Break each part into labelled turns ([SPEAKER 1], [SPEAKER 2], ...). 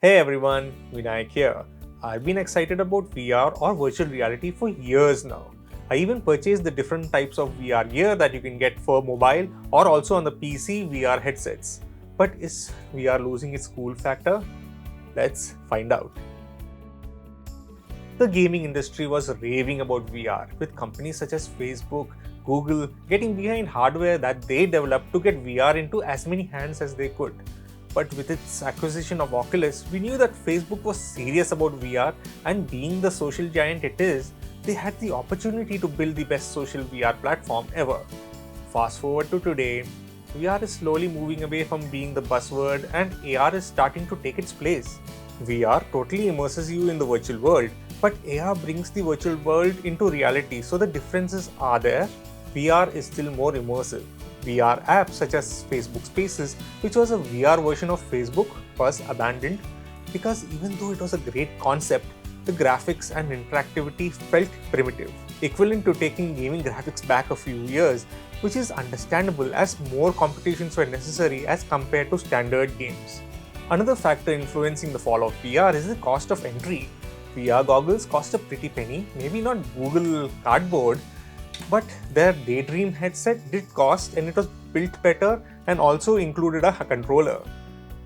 [SPEAKER 1] Hey everyone, Vinayak here. I've been excited about VR or virtual reality for years now. I even purchased the different types of VR gear that you can get for mobile or also on the PC VR headsets. But is VR losing its cool factor? Let's find out. The gaming industry was raving about VR, with companies such as Facebook, Google getting behind hardware that they developed to get VR into as many hands as they could. But with its acquisition of Oculus, we knew that Facebook was serious about VR, and being the social giant it is, they had the opportunity to build the best social VR platform ever. Fast forward to today, VR is slowly moving away from being the buzzword and AR is starting to take its place. VR totally immerses you in the virtual world, but AR brings the virtual world into reality, so the differences are there. VR is still more immersive. VR apps such as Facebook Spaces, which was a VR version of Facebook, was abandoned because even though it was a great concept, the graphics and interactivity felt primitive, equivalent to taking gaming graphics back a few years, which is understandable as more competitions were necessary as compared to standard games. Another factor influencing the fall of VR is the cost of entry. VR goggles cost a pretty penny, maybe not Google Cardboard, but their Daydream headset did cost and it was built better and also included a controller.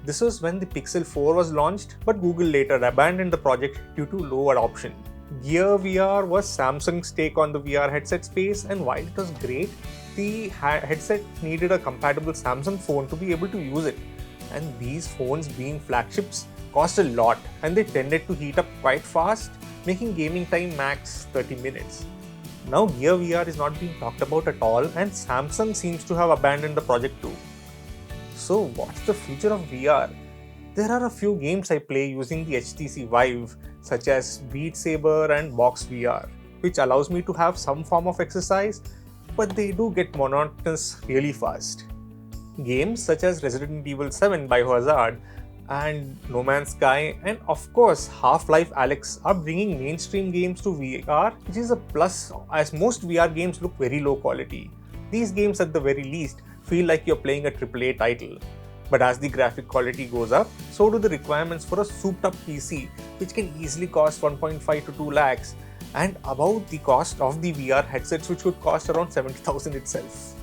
[SPEAKER 1] This was when the Pixel 4 was launched, but Google later abandoned the project due to low adoption. Gear VR was Samsung's take on the VR headset space, and while it was great, the headset needed a compatible Samsung phone to be able to use it. And these phones, being flagships, cost a lot and they tended to heat up quite fast, making gaming time max 30 minutes. Now Gear VR is not being talked about at all, and Samsung seems to have abandoned the project too. So what's the future of VR? There are a few games I play using the HTC Vive, such as Beat Saber and Box VR, which allows me to have some form of exercise, but they do get monotonous really fast. Games such as Resident Evil 7 Biohazard and No Man's Sky and of course Half-Life Alyx are bringing mainstream games to VR, which is a plus as most VR games look very low quality. These games at the very least feel like you're playing a AAA title. But as the graphic quality goes up, so do the requirements for a souped up PC, which can easily cost 1.5 to 2 lakhs and about the cost of the VR headsets, which would cost around 70,000 itself.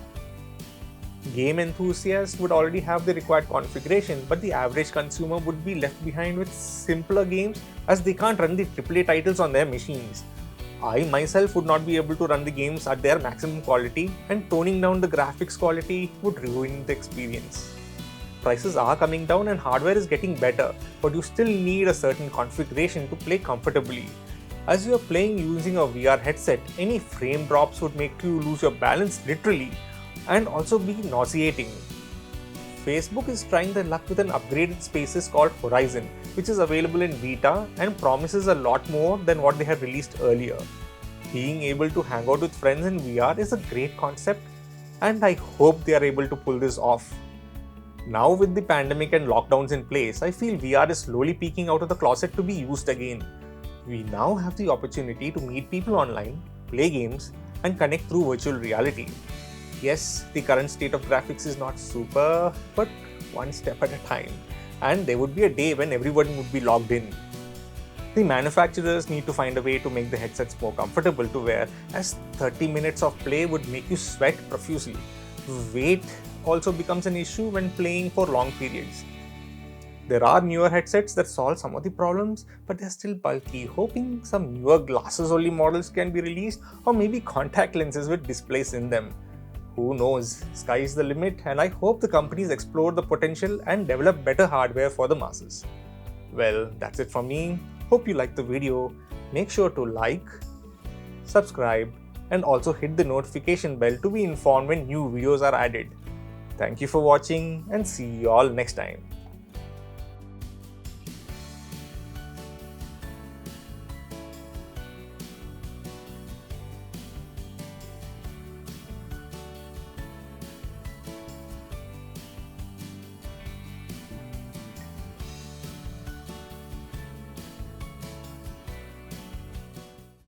[SPEAKER 1] Game enthusiasts would already have the required configuration, but the average consumer would be left behind with simpler games as they can't run the AAA titles on their machines. I myself would not be able to run the games at their maximum quality, and toning down the graphics quality would ruin the experience. Prices are coming down and hardware is getting better, but you still need a certain configuration to play comfortably. As you are playing using a VR headset, any frame drops would make you lose your balance literally and also be nauseating. Facebook is trying their luck with an upgraded Spaces called Horizon, which is available in beta and promises a lot more than what they had released earlier. Being able to hang out with friends in VR is a great concept, and I hope they are able to pull this off. Now, with the pandemic and lockdowns in place, I feel VR is slowly peeking out of the closet to be used again. We now have the opportunity to meet people online, play games, and connect through virtual reality. Yes, the current state of graphics is not super, but one step at a time. And there would be a day when everyone would be logged in. The manufacturers need to find a way to make the headsets more comfortable to wear, as 30 minutes of play would make you sweat profusely. Weight also becomes an issue when playing for long periods. There are newer headsets that solve some of the problems, but they're still bulky, hoping some newer glasses only models can be released, or maybe contact lenses with displays in them. Who knows? Sky is the limit, and I hope the companies explore the potential and develop better hardware for the masses. Well, that's it from me. Hope you liked the video. Make sure to like, subscribe, and also hit the notification bell to be informed when new videos are added. Thank you for watching and see you all next time.